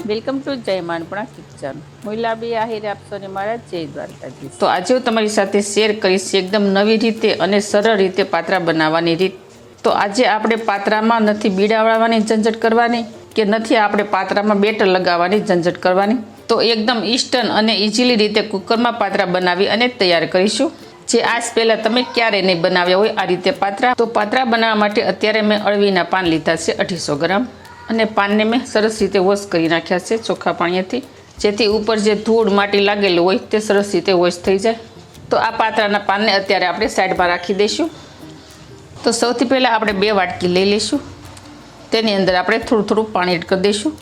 Welcome to જય માનપણા kitchen. હું લાબી આહિર આપશોને મારા જય દ્વારકાધીશ. તો આજે હું તમારી સાથે શેર કરીશ એકદમ નવી રીતે અને સરળ રીતે પાત્રા બનાવવાની રીત. તો આજે આપણે પાત્રામાં નથી બીડા વાળવાની ઝંઝટ કરવાની કે નથી આપણે પાત્રામાં બેટર લગાવવાની ઝંઝટ કરવાની. તો એકદમ ઇન્સ્ટન્ટ અને ઇઝીલી રીતે કુકરમાં પાત્રા બનાવી અને તૈયાર કરીશું, જે આજ પહેલાં તમે ક્યારેય નહીં બનાવ્યા હોય આ રીતે પાત્રા. તો પાત્રા બનાવવા માટે અત્યારે મેં અળવીના પાન લીધા છે 250 ગ્રામ, અને પાનને મેં સરસ રીતે વોશ કરી નાખ્યા છે ચોખ્ખા પાણીથી, જેથી ઉપર જે ધૂળ માટી લાગેલું હોય તે સરસ રીતે વોશ થઈ જાય. તો આ પાત્રાના પાનને અત્યારે આપણે સાઈડમાં રાખી દઈશું. તો સૌથી પહેલાં આપણે 2 વાટકી લઈ લઈશું. તેની અંદર આપણે થોડું થોડું પાણી એડ કરી દઈશું.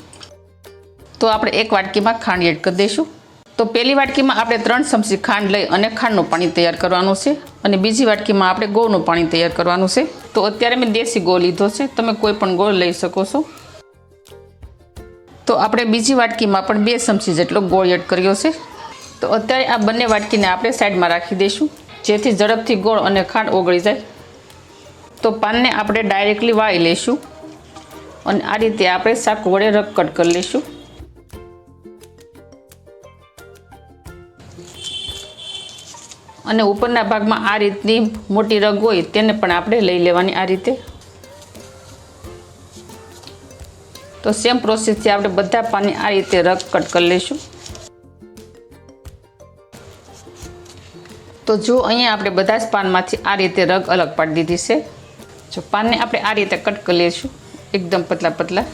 તો આપણે 1 વાટકીમાં ખાંડ એડ કરી દઈશું. તો પહેલી વાટકીમાં આપણે 3 ચમચી ખાંડ લઈ અને ખાંડનું પાણી તૈયાર કરવાનું છે, અને બીજી વાટકીમાં આપણે ગોળનું પાણી તૈયાર કરવાનું છે. તો અત્યારે મેં દેશી ગોળ લીધો છે, તમે કોઈ પણ ગોળ લઈ શકો છો. તો આપણે બીજી વાટકીમાં પણ 2 ચમચી જેટલો ગોળ એડ કર્યો છે. તો અત્યારે આ બંને વાટકીને આપણે સાઈડમાં રાખી દઈશું, જેથી ઝડપથી ગોળ અને ખાંડ ઓગળી જાય. તો પાનને આપણે ડાયરેક્ટલી વાળી લઈશું, અને આ રીતે આપણે ચાકુ વડે રગકટ કરી લઈશું. અને ઉપરના ભાગમાં આ રીતની મોટી રગ હોય તેને પણ આપણે લઈ લેવાની આ રીતે. તો સેમ પ્રોસેસથી આપણે બધા પાનને આ રીતે રગ કટ કરી લઈશું. તો જો અહીંયા આપણે બધા જ પાનમાંથી આ રીતે રગ અલગ પાડી દીધી છે. જો પાનને આપણે આ રીતે કટ કરી લઈશું એકદમ પતલા પતલા.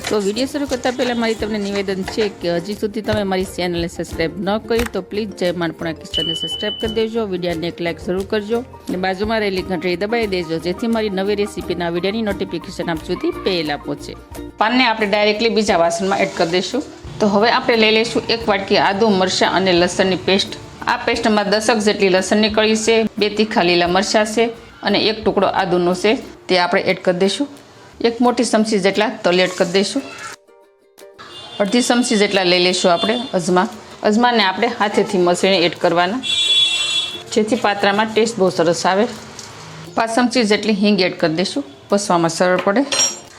તો વિડીયો શરૂ કરતાં પહેલાં મારી તમને નિવેદન છે કે હજી સુધી તમે મારી ચેનલને સબસ્ક્રાઈબ ન કરી તો પ્લીઝ જય માનપણા કિચનને સબસ્ક્રાઈબ કરી દેજો, વિડીયોને એક લાઇક જરૂર કરજો, અને બાજુમાં રહેલી ઘંટડી દબાવી દેજો, જેથી મારી નવી રેસીપીના વિડીયોની નોટિફિકેશન આપ સુધી પહેલાં પહોંચે. પાનને આપણે ડાયરેક્ટલી બીજા વાસણમાં એડ કરી દઈશું. તો હવે આપણે લઈ લઈશું 1 વાટકી આદુ, મરચાં અને લસણની પેસ્ટ. આ પેસ્ટમાં 10 જેટલી લસણની કળી છે, 2 તીખા લીલા મરચાં છે, અને 1 ટુકડો આદુનો છે તે આપણે એડ કરી દઈશું. 1 મોટી ચમચી જેટલા તલ એડ કરી દઈશું. અડધી ચમચી જેટલા લઈ લઈશું આપણે અજમા. અજમાને આપણે હાથેથી મસળીને એડ કરવાના, જેથી પાત્રામાં ટેસ્ટ બહુ સરસ આવે. 5 ચમચી જેટલી હિંગ એડ કરી દઈશું, પસવામાં સરળ પડે.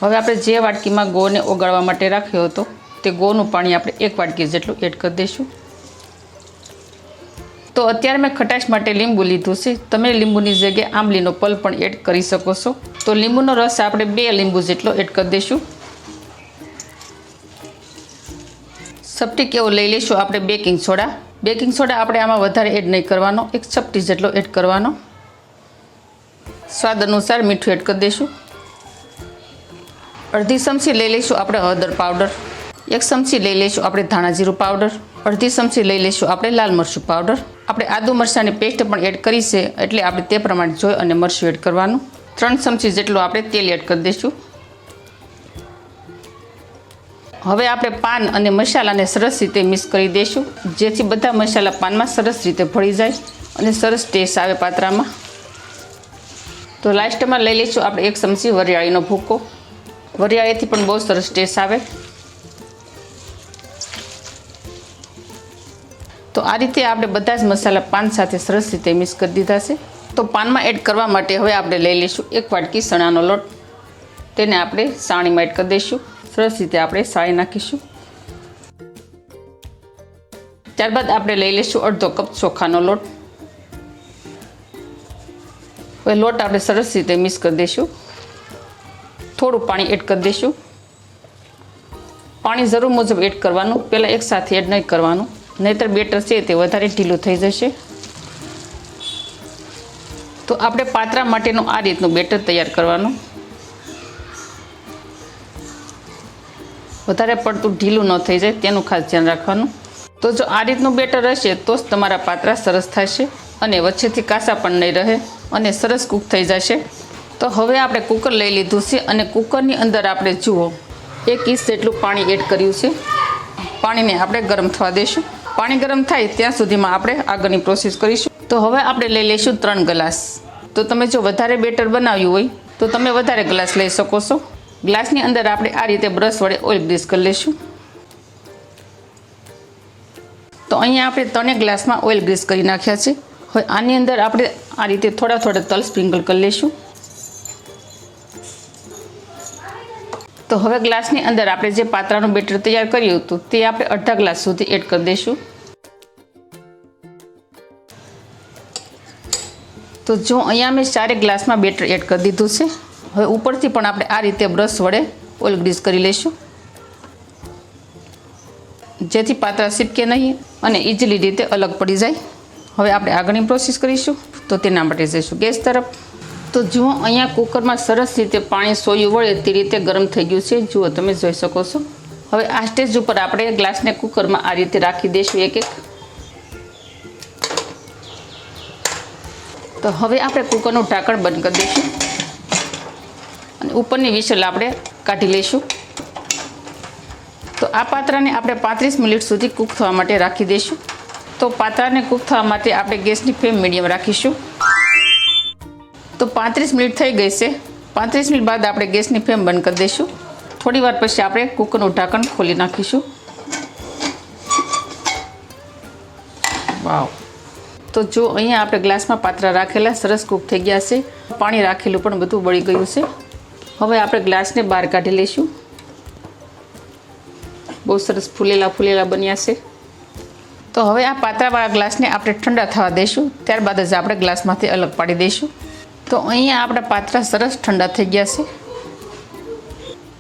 હવે આપણે જે વાટકીમાં ગોળને ઓગાળવા માટે રાખ્યો હતો તે ગોળનું પાણી આપણે 1 વાટકી જેટલું એડ કરી દઈશું. તો અત્યારે મેં ખટાશ માટે લીંબુ લીધું છે, તમે લીંબુની જગ્યાએ આંબલીનો પલ પણ એડ કરી શકો છો. તો લીંબુનો રસ આપણે 2 લીંબુ જેટલો એડ કરી દઈશું. ચપટી કેવો લઈ લઈશું આપણે બેકિંગ સોડા. બેકિંગ સોડા આપણે આમાં વધારે એડ નહીં કરવાનો, 1 ચપટી જેટલો એડ કરવાનો. સ્વાદ અનુસાર મીઠું એડ કરી દઈશું. અડધી ચમચી લઈ લઈશું આપણે હળદર પાવડર. 1 ચમચી લઈ લઈશું આપણે ધાણા જીરું પાવડર. અડધી ચમચી લઈ લઈશું આપણે લાલ મરચું પાવડર. આપણે આદુ મરચાંની પેસ્ટ પણ એડ કરી છે, એટલે આપણે તે પ્રમાણે જોઈ અને મરચું એડ કરવાનું. 3 ચમચી જેટલું આપણે તેલ એડ કરી દઈશું. હવે આપણે પાન અને મસાલાને સરસ રીતે મિક્સ કરી દઈશું, જેથી બધા મસાલા પાનમાં સરસ રીતે ભળી જાય અને સરસ ટેસ્ટ આવે પાત્રામાં. તો લાસ્ટમાં લઈ લઈશું આપણે 1 ચમચી વરિયાળીનો ભૂકો. વરિયાળીથી પણ બહુ સરસ ટેસ્ટ આવે. તો આ રીતે આપણે બધા જ મસાલા પાન સાથે સરસ રીતે મિક્સ કરી દીધા છે. તો પાનમાં એડ કરવા માટે હવે આપણે લઈ લઈશું 1 વાટકી ચણાનો લોટ. તેને આપણે સાણીમાં એડ કરી દઈશું, સરસ રીતે આપણે સાળી નાખીશું. ત્યારબાદ આપણે લઈ લઈશું અડધો કપ ચોખાનો લોટ. હવે લોટ આપણે સરસ રીતે મિક્સ કરી દઈશું. થોડું પાણી એડ કરી દઈશું. પાણી જરૂર મુજબ એડ કરવાનું, પહેલાં એકસાથે એડ નહીં કરવાનું, નહીંતર બેટર છે તે વધારે ઢીલું થઈ જશે. તો આપણે પાત્રા માટેનું આ રીતનું બેટર તૈયાર કરવાનું. વધારે પડતું ઢીલું ન થઈ જાય તેનું ખાસ ધ્યાન રાખવાનું. તો જો આ રીતનું બેટર રહેશે તો જ તમારા પાત્રા સરસ થશે, અને વચ્ચેથી કાચા પણ નહીં રહે, અને સરસ કૂક થઈ જશે. તો હવે આપણે કુકર લઈ લીધું છે, અને કુકરની અંદર આપણે જુઓ 1 ઇંચ જેટલું પાણી એડ કર્યું છે. પાણીને આપણે ગરમ થવા દઈશું. પાણી ગરમ થાય ત્યાં સુધીમાં આપણે આગળની પ્રોસેસ કરીશું. તો હવે આપણે લઈ લઈશું 3 ગ્લાસ. તો તમે જો વધારે બેટર બનાવ્યું હોય તો તમે વધારે ગ્લાસ લઈ શકો છો. ગ્લાસની અંદર આપણે આ રીતે બ્રશ વડે ઓઇલ ગ્રીસ કરી લઈશું. તો અહીંયા આપણે 3 ગ્લાસમાં ઓઇલ ગ્રીસ કરી નાખ્યા છે. હવે આની અંદર આપણે આ રીતે થોડા થોડા તલ સ્પ્રિંકલ કરી લઈશું. તો હવે ગ્લાસની અંદર આપણે જે પાત્રાનું બેટર તૈયાર કર્યું હતું તે આપણે અડધા ગ્લાસ સુધી એડ કરી દઈશું. તો જો અહીંયા મેં 4 ગ્લાસમાં બેટર એડ કરી દીધું છે. હવે ઉપરથી પણ આપણે આ રીતે બ્રશ વડે ઓઇલ ગ્રીસ કરી લઈશું, જેથી પાત્રા ચીપકે નહીં અને ઇઝીલી રીતે અલગ પડી જાય. હવે આપણે આગળની પ્રોસેસ કરીશું. તો તેના માટે જઈશું ગેસ તરફ. તો જુઓ અહીંયા કુકરમાં સરસ રીતે પાણી સોયું વળે તે રીતે ગરમ થઈ ગયું છે. જુઓ તમે જોઈ શકો છો. હવે આ સ્ટેજ ઉપર આપણે ગ્લાસને કુકરમાં આ રીતે રાખી દઈશું એક એક. તો હવે આપણે કુકરનું ઢાંકણ બંધ કરી દઈશું અને ઉપરની વિસલ આપણે કાઢી લઈશું. તો આ પાત્રાને આપણે 35 મિનિટ સુધી કૂક થવા માટે રાખી દઈશું. તો પાત્રાને કૂક થવા માટે આપણે ગેસની ફ્લેમ મીડિયમ રાખીશું. તો 35 મિનિટ થઈ ગઈ છે. 35 મિનિટ બાદ આપણે ગેસની ફ્લેમ બંધ કરી દઈશું. થોડી વાર પછી આપણે કુકરનું ઢાંકણ ખોલી નાખીશું. વાવ! તો જો અહીંયા આપણે ગ્લાસમાં પાત્રા રાખેલા સરસ કૂક થઈ ગયા છે. પાણી રાખેલું પણ બધું બળી ગયું છે. હવે આપણે ગ્લાસને બહાર કાઢી લઈશું. બહુ સરસ ફૂલેલા બન્યા છે. તો હવે આ પાત્રાવાળા ગ્લાસને આપણે ઠંડા થવા દઈશું. ત્યારબાદ જ આપણે ગ્લાસમાંથી અલગ પાડી દઈશું. તો અહીંયા આપણા પાત્રા સરસ ઠંડા થઈ ગયા છે.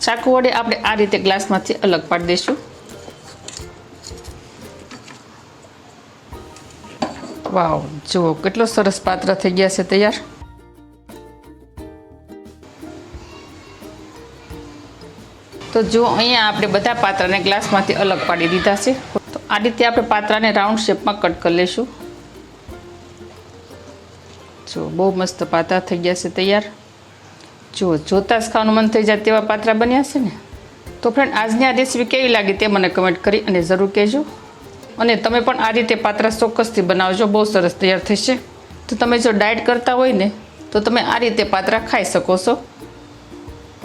ચાકુ વડે આપણે આ રીતે ગ્લાસમાંથી અલગ પાડી દઈશું. વાવ! જુઓ કેટલો સરસ પાત્રા થઈ ગયા છે તૈયાર. તો જો અહીંયા આપણે બધા પાત્રાને ગ્લાસમાંથી અલગ પાડી દીધા છે. તો આ રીતે આપણે પાત્રાને રાઉન્ડ શેપમાં કટ કરી લઈશું. જો બહુ મસ્ત પાત્રા થઈ ગયા છે તૈયાર. જો જોતાં જ ખાવાનું મન થઈ જાય તેવા પાત્રા બન્યા છે ને. તો ફ્રેન્ડ, આજની આ રેસીપી કેવી લાગી તે મને કમેન્ટ કરી અને જરૂર કહેજો. અને તમે પણ આ રીતે પાત્રા ચોક્કસથી બનાવજો, બહુ સરસ તૈયાર થશે. તો તમે જો ડાયટ કરતા હોય ને તો તમે આ રીતે પાત્રા ખાઈ શકો છો.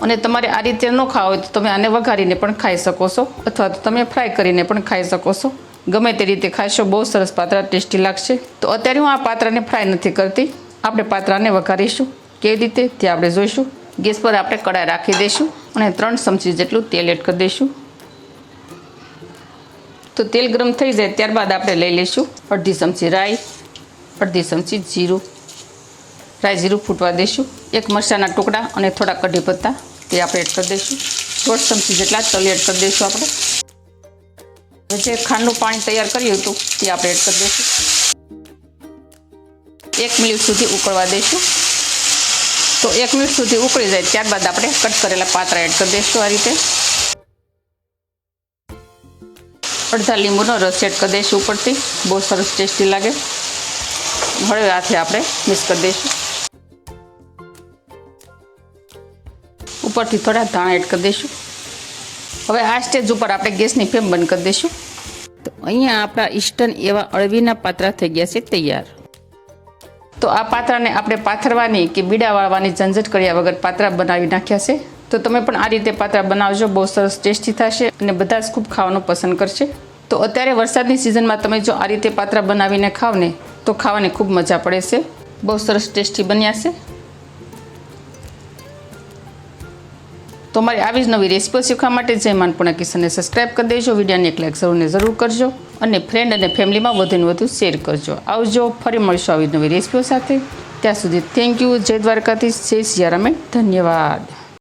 અને તમારે આ રીતે ન ખાવા હોય તો તમે આને વઘારીને પણ ખાઈ શકો છો, અથવા તો તમે ફ્રાય કરીને પણ ખાઈ શકો છો. ગમે તે રીતે ખાશો બહુ સરસ પાત્રા ટેસ્ટી લાગશે. તો અત્યારે હું આ પાત્રાને ફ્રાય નથી કરતી, આપણે પાત્રાને વઘારીશું. કેવી રીતે તે આપણે જોઈશું. ગેસ પર આપણે કડાઈ રાખી દઈશું અને 3 ચમચી જેટલું તેલ એડ કરી દઈશું. તો તેલ ગરમ થઈ જાય ત્યારબાદ આપણે લઈ લઈશું અડધી ચમચી રાઈ, અડધી ચમચી જીરું. રાઈ જીરું ફૂટવા દઈશું. 1 મરચાંના ટુકડા અને થોડા કઢી પત્તા તે આપણે એડ કરી દઈશું. 1/2 ચમચી જેટલા તલ એડ કરી દઈશું આપણે. જે ખાંડનું પાણી તૈયાર કર્યું હતું તે આપણે એડ કરી દઈશું. 1 મિનિટ સુધી ઉકળવા દઈશું. તો 1 મિનિટ સુધી ઉકળી જાય ત્યારબાદ આપણે કટ કરેલા પાત્રા એડ કરી દઈશું. આ રીતે અડધા લીંબુનો રસ એડ કરી દઈશું ઉપરથી, બહુ સરસ ટેસ્ટી લાગે. હવે આથી આપણે મિક્સ કરી દઈશું. ઉપરથી થોડા ધાણા એડ કરી દઈશું. હવે આ સ્ટેજ ઉપર આપણે ગેસની ફ્લેમ બંધ કરી દઈશું. તો અહીંયા આપણા ઇન્સ્ટન્ટ એવા અળવીના પાત્રા થઈ ગયા છે તૈયાર. તો આ પાત્રાને આપણે પાથરવાની કે બીડા વાળવાની ઝંઝટ કર્યા વગર પાત્રા બનાવી નાખ્યા છે. તો તમે પણ આ રીતે પાત્રા બનાવજો, બહુ સરસ ટેસ્ટી થશે અને બધા જ ખૂબ ખાવાનું પસંદ કરશે. તો અત્યારે વરસાદની સિઝનમાં તમે જો આ રીતે પાત્રા બનાવીને ખાવ ને તો ખાવાની ખૂબ મજા પડે છે. બહુ સરસ ટેસ્ટી બન્યા છે. તો મારી આવી જ નવી રેસીપી શીખવા માટે જય માનપૂર્ણા કિચનને સબસ્ક્રાઈબ કરી દેજો. વિડીયોને એક લાઈક જરૂર કરજો અને ફ્રેન્ડ અને ફેમિલીમાં વધુને વધુ શેર કરજો. આવજો, ફરી મળીશું આવી નવી રેસીપીઓ સાથે. ત્યાં સુધી થેન્ક યુ. જય દ્વારકાધીશ, જય સિયારામ, ધન્યવાદ.